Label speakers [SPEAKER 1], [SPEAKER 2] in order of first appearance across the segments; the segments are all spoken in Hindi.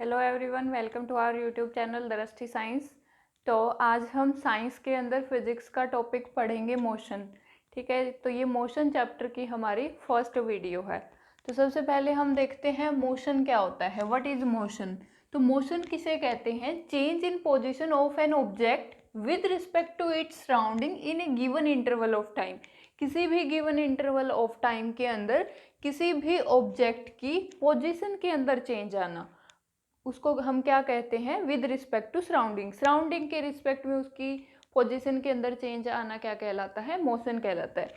[SPEAKER 1] Hello everyone, welcome to our YouTube channel Drishti science. तो आज हम साइंस के अंदर फिजिक्स का टॉपिक पढ़ेंगे मोशन। ठीक है, तो ये मोशन चैप्टर की हमारी फर्स्ट वीडियो है। तो सबसे पहले हम देखते हैं मोशन क्या होता है। What is motion? तो मोशन किसे कहते हैं? Change in position of an object with respect to its surrounding in a given interval of time. किसी भी गिवन इंटरवल ऑफ टाइम के अंदर किसी भी ऑब्जेक्ट की पोजिशन के अंदर चेंज आना, उसको हम क्या कहते हैं? With respect to surrounding. Surrounding के रिस्पेक्ट में उसकी पोजीशन के अंदर चेंज आना क्या कहलाता है? मोशन कहलाता है।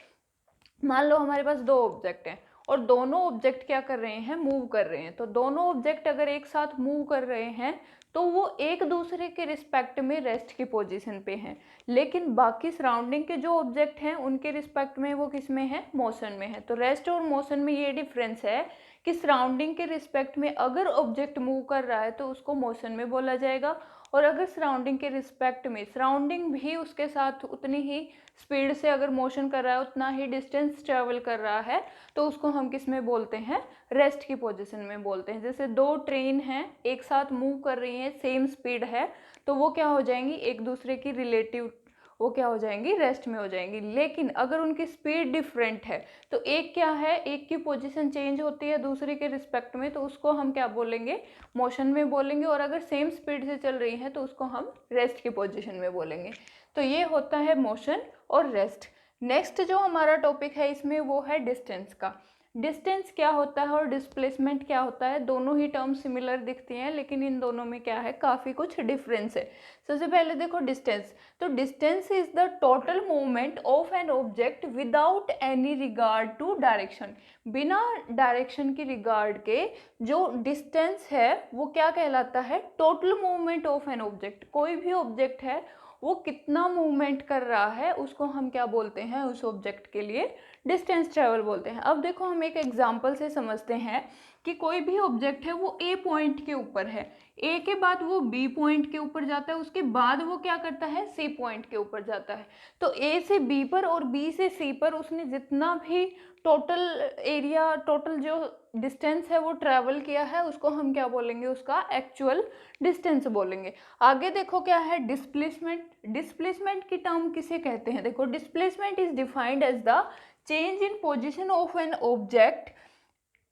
[SPEAKER 1] मान लो हमारे पास दो ऑब्जेक्ट हैं और दोनों ऑब्जेक्ट क्या कर रहे हैं? मूव कर रहे हैं। तो दोनों ऑब्जेक्ट अगर एक साथ मूव कर रहे हैं तो वो एक दूसरे के रिस्पेक्ट में रेस्ट की पोजीशन पे हैं, लेकिन बाकी सराउंडिंग के जो ऑब्जेक्ट हैं उनके रिस्पेक्ट में वो किस में है? मोशन में है। तो रेस्ट और मोशन में ये डिफरेंस है कि सराउंडिंग के रिस्पेक्ट में अगर ऑब्जेक्ट मूव कर रहा है तो उसको मोशन में बोला जाएगा, और अगर सराउंडिंग के रिस्पेक्ट में सराउंडिंग भी उसके साथ उतनी ही स्पीड से अगर मोशन कर रहा है, उतना ही डिस्टेंस ट्रेवल कर रहा है, तो उसको हम किस में बोलते हैं? रेस्ट की पोजीशन में बोलते हैं। जैसे दो ट्रेन हैं, एक साथ मूव कर रही हैं, सेम स्पीड है, तो वो क्या हो जाएंगी? एक दूसरे की रिलेटिव वो क्या हो जाएंगी? रेस्ट में हो जाएंगी। लेकिन अगर उनकी स्पीड डिफरेंट है तो एक क्या है, एक की पोजीशन चेंज होती है दूसरे के रिस्पेक्ट में, तो उसको हम क्या बोलेंगे? मोशन में बोलेंगे। और अगर सेम स्पीड से चल रही है तो उसको हम रेस्ट की पोजीशन में बोलेंगे। तो ये होता है मोशन और रेस्ट। नेक्स्ट जो हमारा टॉपिक है इसमें वो है डिस्टेंस का। डिस्टेंस क्या होता है और डिस्प्लेसमेंट क्या होता है? दोनों ही टर्म सिमिलर दिखती हैं, लेकिन इन दोनों में क्या है? काफ़ी कुछ डिफरेंस है। सबसे पहले देखो डिस्टेंस। तो distance is the total movement of an object without any regard to direction. बिना डायरेक्शन की रिगार्ड के जो डिस्टेंस है वो क्या कहलाता है? Total movement of an object. कोई भी ऑब्जेक्ट है वो कितना मूवमेंट कर रहा है उसको हम क्या बोलते हैं? उस ऑब्जेक्ट के लिए डिस्टेंस ट्रेवल बोलते हैं। अब देखो हम एक एग्जांपल से समझते हैं कि कोई भी ऑब्जेक्ट है वो ए पॉइंट के ऊपर है, ए के बाद वो बी पॉइंट के ऊपर जाता है, उसके बाद वो क्या करता है? सी पॉइंट के ऊपर जाता है। तो ए से बी पर और बी से सी पर उसने जितना भी टोटल एरिया, टोटल जो डिस्टेंस है वो ट्रैवल किया है, उसको हम क्या बोलेंगे? उसका एक्चुअल डिस्टेंस बोलेंगे। आगे देखो क्या है? डिस्प्लेसमेंट। डिस्प्लेसमेंट की टर्म किसे कहते हैं? देखो displacement is defined as the change in position of an object.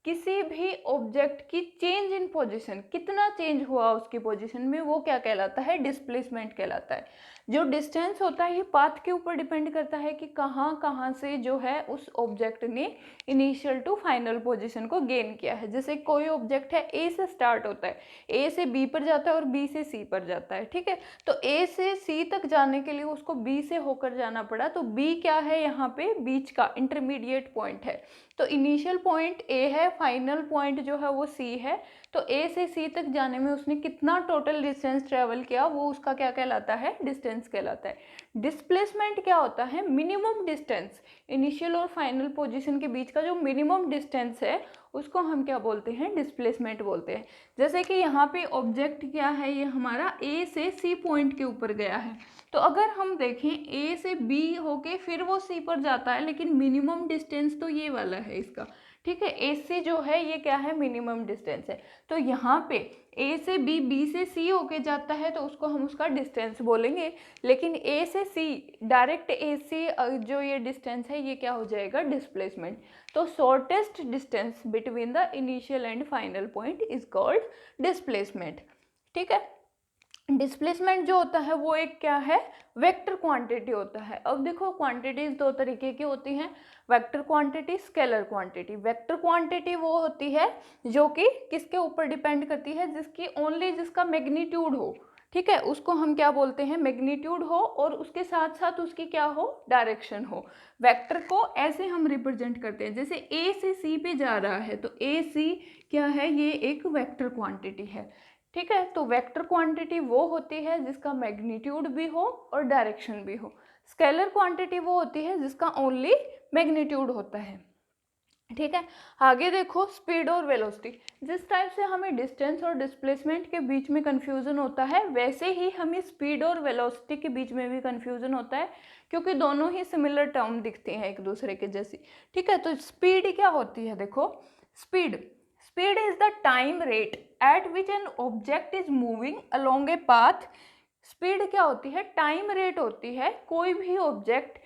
[SPEAKER 1] किसी भी ऑब्जेक्ट की चेंज इन पोजीशन, कितना चेंज हुआ उसकी पोजीशन में, वो क्या कहलाता है? डिस्प्लेसमेंट कहलाता है। जो डिस्टेंस होता है ये पाथ के ऊपर डिपेंड करता है कि कहाँ कहाँ से जो है उस ऑब्जेक्ट ने इनिशियल टू फाइनल पोजीशन को गेन किया है। जैसे कोई ऑब्जेक्ट है ए से स्टार्ट होता है, ए से बी पर जाता है और बी से सी पर जाता है। ठीक है, तो ए से सी तक जाने के लिए उसको बी से होकर जाना पड़ा, तो बी क्या है? यहाँ पे बीच का इंटरमीडिएट पॉइंट है। तो इनिशियल पॉइंट ए है, फाइनल पॉइंट जो है वो सी है। तो ए से सी तक जाने में उसने कितना टोटल डिस्टेंस ट्रेवल किया, वो उसका क्या कहलाता है? डिस्टेंस कहलाता है। डिस्प्लेसमेंट क्या होता है? मिनिमम डिस्टेंस, इनिशियल और फाइनल पोजीशन के बीच का जो मिनिमम डिस्टेंस है उसको हम क्या बोलते हैं? डिस्प्लेसमेंट बोलते हैं। जैसे कि यहाँ पे ऑब्जेक्ट क्या है? ये हमारा ए से सी पॉइंट के ऊपर गया है। तो अगर हम देखें ए से बी होके फिर वो सी पर जाता है, लेकिन मिनिमम डिस्टेंस तो ये वाला है इसका। ठीक है, ए से जो है ये क्या है? मिनिमम डिस्टेंस है। तो यहाँ पे ए से बी, बी से सी होके जाता है तो उसको हम उसका डिस्टेंस बोलेंगे। लेकिन ए से सी, डायरेक्ट ए से जो ये डिस्टेंस है ये क्या हो जाएगा? डिस्प्लेसमेंट। तो shortest distance between the initial and final point is called displacement. ठीक है, डिस्प्लेसमेंट जो होता है वो एक क्या है? वेक्टर क्वांटिटी होता है। अब देखो क्वांटिटीज दो तरीके की होती हैं, vector quantity, scalar quantity. Vector quantity वो होती है जो कि किसके ऊपर डिपेंड करती है? जिसकी ओनली जिसका मैग्नीट्यूड हो। ठीक है, उसको हम क्या बोलते हैं? मैग्नीट्यूड हो और उसके साथ साथ उसकी क्या हो? डायरेक्शन हो। वेक्टर को ऐसे हम रिप्रेजेंट करते हैं, जैसे ए से सी पे जा रहा है तो ए सी क्या है? ये एक वेक्टर क्वांटिटी है। ठीक है, तो वेक्टर क्वांटिटी वो होती है जिसका मैग्नीट्यूड भी हो और डायरेक्शन भी हो। स्केलर क्वांटिटी वो होती है जिसका ओनली मैग्नीट्यूड होता है। ठीक है, आगे देखो स्पीड और वेलोसिटी। जिस टाइप से हमें डिस्टेंस और डिस्प्लेसमेंट के बीच में कंफ्यूजन होता है, वैसे ही हमें स्पीड और वेलोसिटी के बीच में भी कंफ्यूजन होता है, क्योंकि दोनों ही सिमिलर टर्म दिखते हैं एक दूसरे के जैसी। ठीक है, तो स्पीड क्या होती है? देखो speed, speed is the time rate at which an object is moving along a path. Speed क्या होती है? टाइम रेट होती है कोई भी ऑब्जेक्ट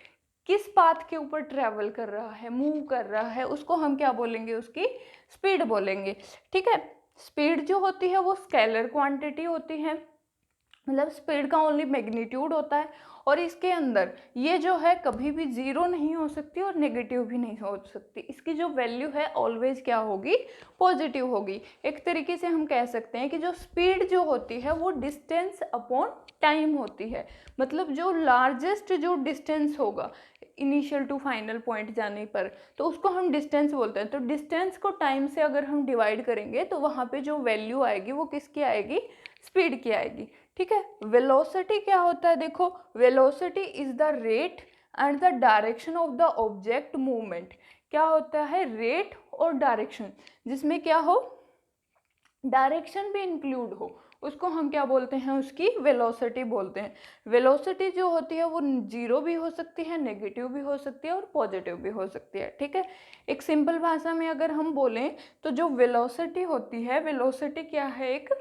[SPEAKER 1] किस पाथ के ऊपर ट्रेवल कर रहा है, मूव कर रहा है, उसको हम क्या बोलेंगे? उसकी स्पीड बोलेंगे। ठीक है, स्पीड जो होती है वो स्केलर क्वांटिटी होती है, मतलब स्पीड का ओनली मैग्नीट्यूड होता है, और इसके अंदर ये जो है कभी भी जीरो नहीं हो सकती और नेगेटिव भी नहीं हो सकती। इसकी जो वैल्यू है ऑलवेज क्या होगी? पॉजिटिव होगी। एक तरीके से हम कह सकते हैं कि जो स्पीड जो होती है वो डिस्टेंस अपॉन टाइम होती है, मतलब जो लार्जेस्ट जो डिस्टेंस होगा इनिशियल टू फाइनल पॉइंट जाने पर, तो उसको हम डिस्टेंस बोलते हैं। तो डिस्टेंस को टाइम से अगर हम डिवाइड करेंगे तो वहाँ पे जो वैल्यू आएगी वो किसकी आएगी? स्पीड की आएगी। ठीक है, वेलोसिटी क्या होता है? देखो, velocity is the rate and the direction of the object movement. क्या होता है? रेट और डायरेक्शन, जिसमें क्या हो? डायरेक्शन भी इंक्लूड हो, उसको हम क्या बोलते हैं? उसकी वेलोसिटी बोलते हैं। वेलोसिटी जो होती है वो जीरो भी हो सकती है, नेगेटिव भी हो सकती है और पॉजिटिव भी हो सकती है। ठीक है, एक सिंपल भाषा में अगर हम बोलें तो जो वेलोसिटी होती है, वेलोसिटी क्या है? एक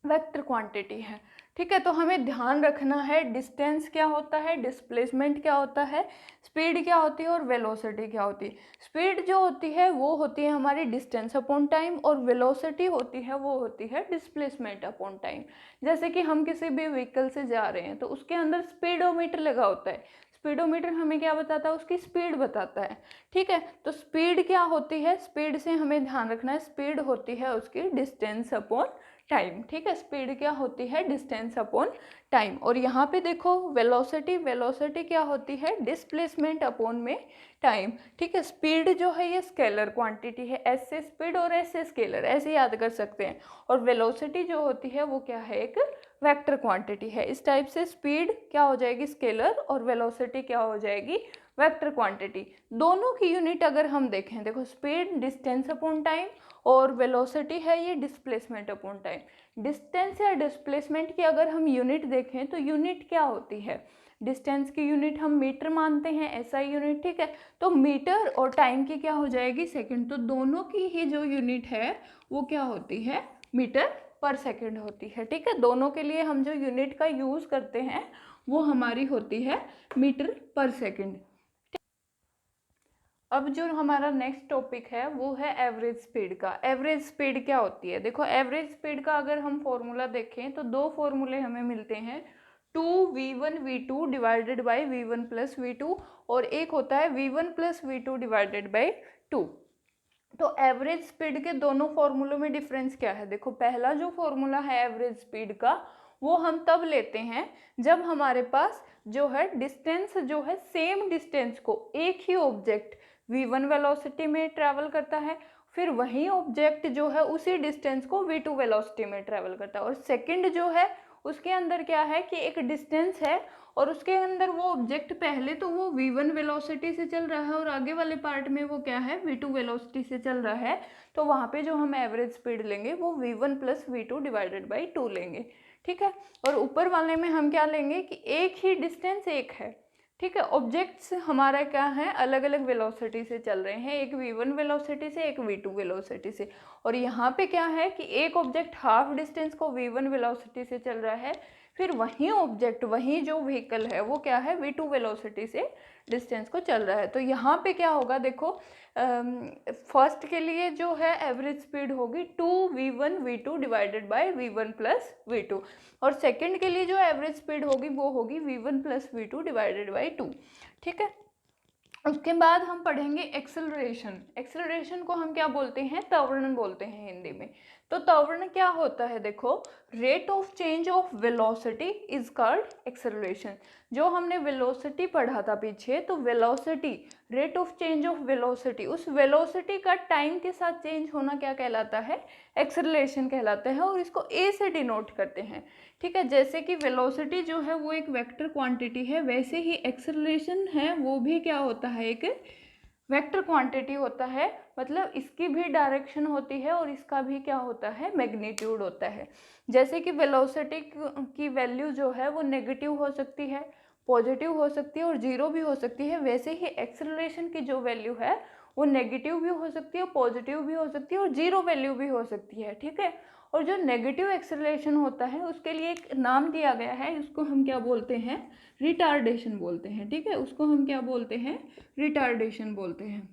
[SPEAKER 1] वेक्टर क्वांटिटी है। ठीक है, तो हमें ध्यान रखना है डिस्टेंस क्या होता है, डिस्प्लेसमेंट क्या होता है, स्पीड क्या होती है और वेलोसिटी क्या होती है। स्पीड जो होती है वो होती है हमारी डिस्टेंस अपॉन टाइम, और वेलोसिटी होती है वो होती है डिस्प्लेसमेंट अपॉन टाइम। जैसे कि हम किसी भी व्हीकल से जा रहे हैं तो उसके अंदर स्पीडोमीटर लगा होता है। स्पीडोमीटर हमें क्या बताता है? उसकी स्पीड बताता है। ठीक है, तो स्पीड क्या होती है? स्पीड से हमें ध्यान रखना है, स्पीड होती है उसकी डिस्टेंस अपॉन टाइम। ठीक है, स्पीड क्या होती है? Distance upon time. और यहाँ पे देखो वेलोसिटी, वेलोसिटी क्या होती है? डिस्प्लेसमेंट अपॉन में टाइम। ठीक है, स्पीड जो है ये स्केलर क्वांटिटी है, एस से स्पीड और एस से स्केलर, ऐसे याद कर सकते हैं। और वेलोसिटी जो होती है वो क्या है? एक वेक्टर क्वांटिटी है। इस टाइप से स्पीड क्या हो जाएगी? स्केलर, और वेलोसिटी क्या हो जाएगी? Vector quantity. दोनों की यूनिट अगर हम देखें, देखो स्पीड डिस्टेंस अपॉन टाइम और वेलोसिटी है ये डिस्प्लेसमेंट अपॉन टाइम। डिस्टेंस या डिस्प्लेसमेंट की अगर हम यूनिट देखें तो यूनिट क्या होती है? डिस्टेंस की यूनिट हम मीटर मानते हैं, ऐसा यूनिट। ठीक है, तो मीटर और टाइम की क्या हो जाएगी? सेकंड। तो दोनों की ही जो यूनिट है वो क्या होती है? मीटर पर सेकंड होती है। ठीक है, दोनों के लिए हम जो यूनिट का यूज करते हैं वो हमारी होती है मीटर पर सेकंड। अब जो हमारा नेक्स्ट टॉपिक है वो है एवरेज स्पीड का। एवरेज स्पीड क्या होती है? देखो, एवरेज स्पीड का अगर हम फॉर्मूला देखें तो दो फॉर्मूले हमें मिलते हैं, 2v1v2 divided by v1 plus v2, और एक होता है v1 plus v2 divided by 2। तो एवरेज स्पीड के दोनों फॉर्मूलों में डिफरेंस क्या है? देखो, पहला जो फॉर्मूला है एवरेज स्पीड का वो हम तब लेते हैं जब हमारे पास जो है डिस्टेंस जो है, सेम डिस्टेंस को एक ही ऑब्जेक्ट v1 वेलोसिटी में ट्रैवल करता है, फिर वही ऑब्जेक्ट जो है उसी डिस्टेंस को v2 वेलोसिटी में ट्रैवल करता है। और सेकंड जो है उसके अंदर क्या है कि एक डिस्टेंस है और उसके अंदर वो ऑब्जेक्ट पहले तो वो v1 वेलोसिटी से चल रहा है और आगे वाले पार्ट में वो क्या है? v2 वेलोसिटी से चल रहा है। तो वहाँ पे जो हम एवरेज स्पीड लेंगे वो v1 plus v2 divided by 2 लेंगे। ठीक है, और ऊपर वाले में हम क्या लेंगे कि एक ही डिस्टेंस एक है। ठीक है, ऑब्जेक्ट्स हमारा क्या है? अलग अलग वेलोसिटी से चल रहे हैं, एक v1 वेलोसिटी से, एक v2 वेलोसिटी से। और यहाँ पे क्या है कि एक ऑब्जेक्ट हाफ डिस्टेंस को v1 वेलोसिटी से चल रहा है, फिर वही ऑब्जेक्ट, वही जो व्हीकल है वो क्या है? v2 वेलोसिटी से डिस्टेंस को चल रहा है। तो यहाँ पे क्या होगा? देखो, फर्स्ट के लिए जो है एवरेज स्पीड होगी 2v1v2 divided by v1 plus v2, और सेकंड के लिए जो एवरेज स्पीड होगी वो होगी v1 plus v2 divided by 2। ठीक है, उसके बाद हम पढ़ेंगे एक्सेलरेशन। एक्सेलरेशन को हम क्या बोलते हैं? त्वरण बोलते हैं हिंदी में। तो त्वरण क्या होता है? देखो, rate of change of velocity is called acceleration. जो हमने वेलोसिटी पढ़ा था पीछे, तो velocity, rate of change of velocity, उस वेलोसिटी का टाइम के साथ चेंज होना क्या कहलाता है? एक्सेलरेशन कहलाता है, और इसको ए से डिनोट करते हैं। ठीक है, जैसे कि वेलोसिटी जो है वो एक वेक्टर क्वांटिटी है, वैसे ही एक्सेलरेशन है वो भी क्या होता है? एक वेक्टर क्वांटिटी होता है। मतलब इसकी भी डायरेक्शन होती है और इसका भी क्या होता है? मैग्नीट्यूड होता है। जैसे कि वेलोसिटी की वैल्यू जो है वो नेगेटिव हो सकती है, पॉजिटिव हो सकती है और जीरो भी हो सकती है, वैसे ही एक्सेलरेशन की जो वैल्यू है वो नेगेटिव भी हो सकती है, पॉजिटिव भी हो सकती है और जीरो वैल्यू भी हो सकती है, ठीक है। और जो नेगेटिव एक्सेलरेशन होता है उसके लिए एक नाम दिया गया है, उसको हम क्या बोलते हैं, रिटार्डेशन बोलते हैं, ठीक है, उसको हम क्या बोलते हैं, रिटार्डेशन बोलते हैं।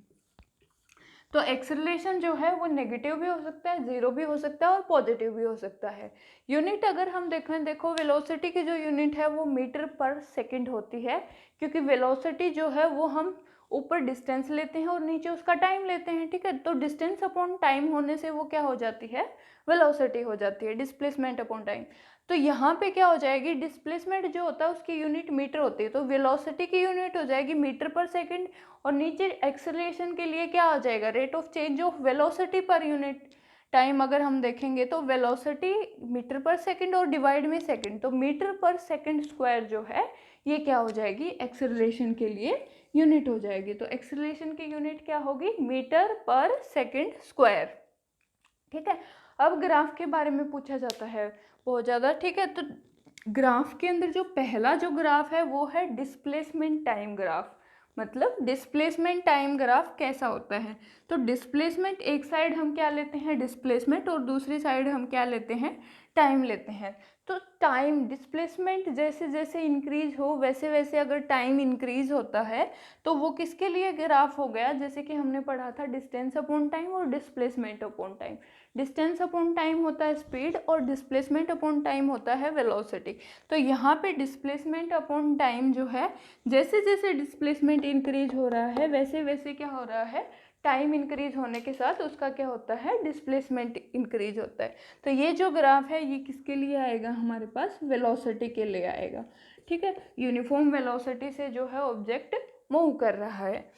[SPEAKER 1] तो एक्सेलरेशन जो है वो नेगेटिव भी हो सकता है, जीरो भी हो सकता है और पॉजिटिव भी हो सकता है। यूनिट अगर हम देखें, देखो वेलोसिटी की जो यूनिट है वो मीटर पर सेकंड होती है, क्योंकि वेलोसिटी जो है वो हम ऊपर डिस्टेंस लेते हैं और नीचे उसका टाइम लेते हैं, ठीक है। तो डिस्टेंस अपॉन टाइम होने से वो क्या हो जाती है, वेलोसिटी हो जाती है, डिस्प्लेसमेंट अपॉन टाइम। तो यहाँ पे क्या हो जाएगी, डिस्प्लेसमेंट जो होता है उसकी यूनिट मीटर होती है, तो वेलोसिटी की यूनिट हो जाएगी मीटर पर सेकंड, और नीचे एक्सेलरेशन के लिए क्या आ जाएगा, rate of change of velocity per unit time. अगर हम देखेंगे तो वेलोसिटी मीटर पर सेकंड और डिवाइड में सेकंड, तो मीटर पर सेकंड स्क्वायर जो है ये क्या हो जाएगी, एक्सेलरेशन के लिए यूनिट हो जाएगी। तो एक्सेलरेशन की यूनिट क्या होगी, मीटर पर सेकंड स्क्वायर, ठीक है। अब ग्राफ के बारे में पूछा जाता है बहुत ज़्यादा, ठीक है। तो ग्राफ के अंदर जो पहला जो ग्राफ है वो है डिस्प्लेसमेंट टाइम ग्राफ। मतलब डिस्प्लेसमेंट टाइम ग्राफ कैसा होता है, तो डिस्प्लेसमेंट एक साइड हम क्या लेते हैं, डिस्प्लेसमेंट, और दूसरी साइड हम क्या लेते हैं, टाइम लेते हैं। तो टाइम डिस्प्लेसमेंट जैसे जैसे इंक्रीज हो वैसे वैसे अगर टाइम इंक्रीज होता है तो वो किसके लिए ग्राफ हो गया, जैसे कि हमने पढ़ा था डिस्टेंस अपॉन टाइम और displacement upon time. Distance upon time होता है स्पीड और डिस्प्लेसमेंट अपॉन टाइम होता है वेलोसिटी। तो यहाँ पे डिस्प्लेसमेंट अपॉन टाइम जो है, जैसे जैसे डिस्प्लेसमेंट इंक्रीज हो रहा है वैसे वैसे क्या हो रहा है, टाइम इंक्रीज होने के साथ उसका क्या होता है, डिस्प्लेसमेंट इंक्रीज होता है। तो ये जो ग्राफ है ये किसके लिए आएगा, हमारे पास वेलोसिटी के लिए आएगा, ठीक है। यूनिफॉर्म वेलोसिटी से जो है ऑब्जेक्ट मूव कर रहा है।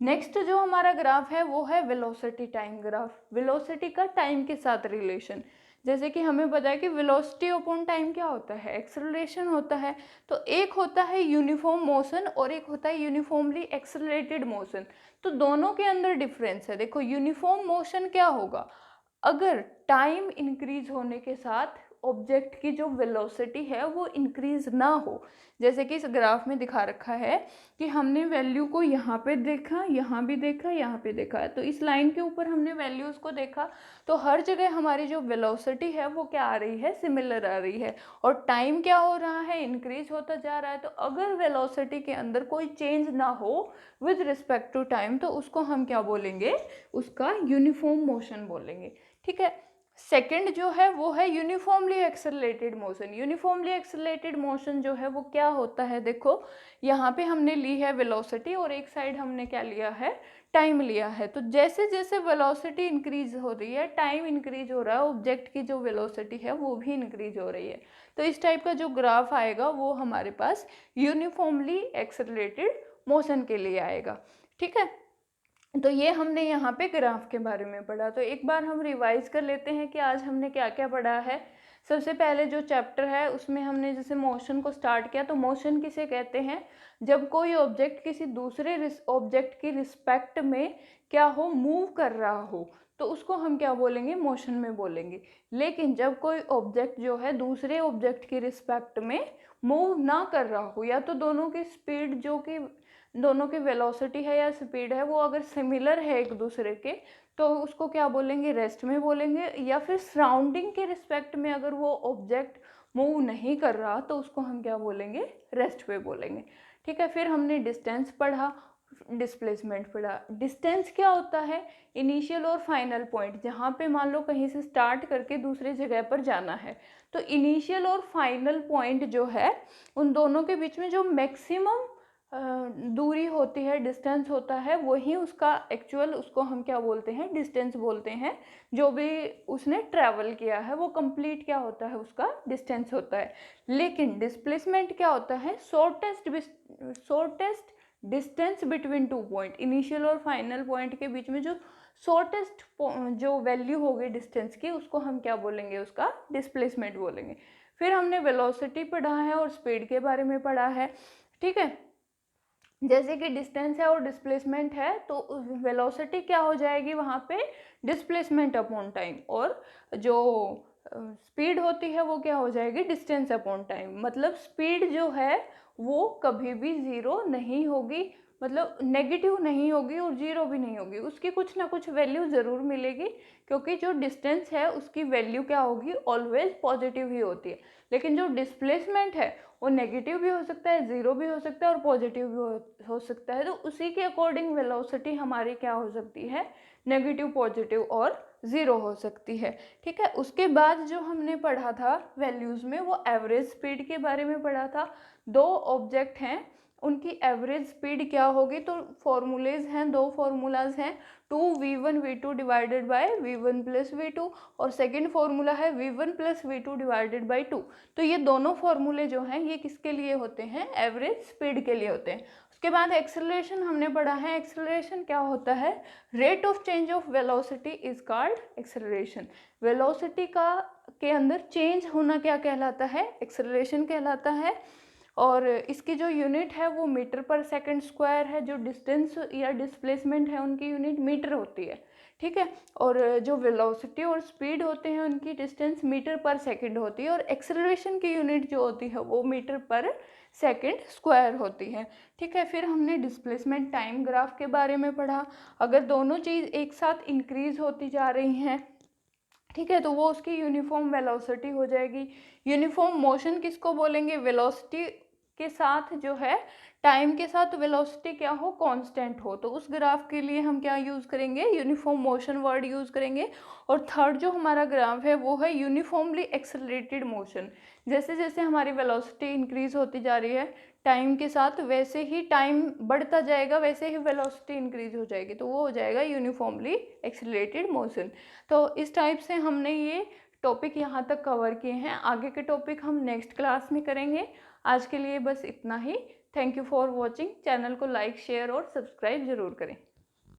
[SPEAKER 1] नेक्स्ट जो हमारा ग्राफ है वो है वेलोसिटी टाइम ग्राफ। वेलोसिटी का टाइम के साथ रिलेशन, जैसे कि हमें पता है कि वेलोसिटी अपॉन टाइम क्या होता है, एक्सेलरेशन होता है। तो एक होता है यूनिफॉर्म मोशन और एक होता है यूनिफॉर्मली एक्सेलरेटेड मोशन। तो दोनों के अंदर डिफरेंस है। देखो यूनिफॉर्म मोशन क्या होगा, अगर टाइम इंक्रीज होने के साथ ऑब्जेक्ट की जो वेलोसिटी है वो इंक्रीज ना हो, जैसे कि इस ग्राफ में दिखा रखा है कि हमने वैल्यू को यहाँ पे देखा, यहाँ भी देखा, यहाँ पे देखा, तो इस लाइन के ऊपर हमने वैल्यूज़ को देखा, तो हर जगह हमारी जो वेलोसिटी है वो क्या आ रही है, सिमिलर आ रही है, और टाइम क्या हो रहा है, इंक्रीज होता जा रहा है। तो अगर वेलोसिटी के अंदर कोई चेंज ना हो विद रिस्पेक्ट टू टाइम तो उसको हम क्या बोलेंगे, उसका यूनिफॉर्म मोशन बोलेंगे, ठीक है। सेकंड जो है वो है uniformly accelerated motion. Uniformly accelerated motion जो है वो क्या होता है, देखो यहाँ पे हमने ली है वेलोसिटी और एक साइड हमने क्या लिया है, टाइम लिया है। तो जैसे जैसे वेलोसिटी इंक्रीज हो रही है, टाइम इंक्रीज हो रहा है, ऑब्जेक्ट की जो वेलोसिटी है वो भी इंक्रीज हो रही है। तो इस टाइप का जो ग्राफ आएगा वो हमारे पास यूनिफॉर्मली एक्सेलरेटेड मोशन के लिए आएगा, ठीक है। तो ये हमने यहाँ पे ग्राफ के बारे में पढ़ा। तो एक बार हम रिवाइज कर लेते हैं कि आज हमने क्या क्या पढ़ा है। सबसे पहले जो चैप्टर है उसमें हमने जैसे मोशन को स्टार्ट किया, तो मोशन किसे कहते हैं, जब कोई ऑब्जेक्ट किसी दूसरे ऑब्जेक्ट की रिस्पेक्ट में क्या हो, मूव कर रहा हो, तो उसको हम क्या बोलेंगे, मोशन में बोलेंगे। लेकिन जब कोई ऑब्जेक्ट जो है दूसरे ऑब्जेक्ट की रिस्पेक्ट में मूव ना कर रहा हो, या तो दोनों की स्पीड जो कि दोनों की वेलोसिटी है या स्पीड है वो अगर सिमिलर है एक दूसरे के, तो उसको क्या बोलेंगे, रेस्ट में बोलेंगे। या फिर सराउंडिंग के रिस्पेक्ट में अगर वो ऑब्जेक्ट मूव नहीं कर रहा तो उसको हम क्या बोलेंगे, रेस्ट पे बोलेंगे, ठीक है। फिर हमने डिस्टेंस पढ़ा, डिस्प्लेसमेंट पढ़ा। डिस्टेंस क्या होता है, इनिशियल और फाइनल पॉइंट, जहाँ पे मान लो कहीं से स्टार्ट करके दूसरी जगह पर जाना है, तो इनिशियल और फाइनल पॉइंट जो है उन दोनों के बीच में जो मैक्सिमम दूरी होती है, डिस्टेंस होता है, वही उसका एक्चुअल, उसको हम क्या बोलते हैं, डिस्टेंस बोलते हैं। जो भी उसने ट्रैवल किया है वो कंप्लीट क्या होता है, उसका डिस्टेंस होता है। लेकिन डिस्प्लेसमेंट क्या होता है, shortest distance between two point, initial और फाइनल पॉइंट के बीच में जो शॉर्टेस्ट जो वैल्यू होगी डिस्टेंस की, उसको हम क्या बोलेंगे, उसका डिस्प्लेसमेंट बोलेंगे। फिर हमने वेलोसिटी पढ़ा है और स्पीड के बारे में पढ़ा है, ठीक है। जैसे कि डिस्टेंस है और डिस्प्लेसमेंट है तो वेलोसिटी क्या हो जाएगी वहाँ पे, डिस्प्लेसमेंट अपॉन टाइम, और जो स्पीड होती है वो क्या हो जाएगी, डिस्टेंस अपॉन टाइम। मतलब स्पीड जो है वो कभी भी ज़ीरो नहीं होगी, मतलब नेगेटिव नहीं होगी और जीरो भी नहीं होगी, उसकी कुछ ना कुछ वैल्यू ज़रूर मिलेगी, क्योंकि जो डिस्टेंस है उसकी वैल्यू क्या होगी, ऑलवेज पॉजिटिव ही होती है। लेकिन जो डिस्प्लेसमेंट है वो नेगेटिव भी हो सकता है, ज़ीरो भी हो सकता है और पॉजिटिव भी हो सकता है। तो उसी के अकॉर्डिंग वेलोसिटी हमारी क्या हो सकती है, नेगेटिव, पॉजिटिव और ज़ीरो हो सकती है। ठीक है, उसके बाद जो हमने पढ़ा था वैल्यूज़ में, वो एवरेज स्पीड के बारे में पढ़ा था। दो ऑब्जेक्ट हैं, उनकी एवरेज स्पीड क्या होगी, तो फॉर्मूलेज हैं, दो फॉर्मूलाज हैं, 2v1 v2 divided by v1 plus v2, और सेकेंड फॉर्मूला है v1 plus v2 divided by 2। तो ये दोनों फॉर्मूले जो हैं ये किसके लिए होते हैं, एवरेज स्पीड के लिए होते हैं। उसके बाद एक्सेलरेशन हमने पढ़ा है। एक्सेलरेशन क्या होता है, rate of change of velocity is called acceleration. Velocity का के अंदर चेंज होना क्या कहलाता है, एक्सेलरेशन कहलाता है। और इसकी जो यूनिट है वो मीटर पर सेकंड स्क्वायर है, जो डिस्टेंस या डिस्प्लेसमेंट है उनकी यूनिट मीटर होती है। ठीक है, और जो वेलोसिटी और स्पीड होते हैं उनकी डिस्टेंस मीटर पर सेकंड होती है, और एक्सेलरेशन की यूनिट जो होती है वो मीटर पर सेकंड स्क्वायर होती है। ठीक है, फिर हमने डिस्प्लेसमेंट टाइम ग्राफ के बारे में पढ़ा। अगर दोनों चीज़ एक साथ इंक्रीज होती जा रही हैं, ठीक है, तो वो उसकी यूनिफॉर्म वेलोसिटी हो जाएगी। यूनिफॉर्म मोशन किसको बोलेंगे, वेलोसिटी के साथ जो है टाइम के साथ वेलोसिटी क्या हो, कांस्टेंट हो। तो उस ग्राफ के लिए हम क्या यूज़ करेंगे, यूनिफॉर्म मोशन वर्ड यूज़ करेंगे। और थर्ड जो हमारा ग्राफ है वो है यूनिफॉर्मली एक्सेलरेटेड मोशन। जैसे जैसे हमारी वेलोसिटी इंक्रीज होती जा रही है टाइम के साथ, वैसे ही टाइम बढ़ता जाएगा, वैसे ही वेलोसिटी इंक्रीज हो जाएगी, तो वो हो जाएगा यूनिफॉर्मली एक्सेलरेटेड मोशन। तो इस टाइप से हमने ये टॉपिक यहाँ तक कवर किए हैं। आगे के टॉपिक हम नेक्स्ट क्लास में करेंगे। आज के लिए बस इतना ही। Thank you for watching. Channel को लाइक, शेयर और सब्सक्राइब ज़रूर करें।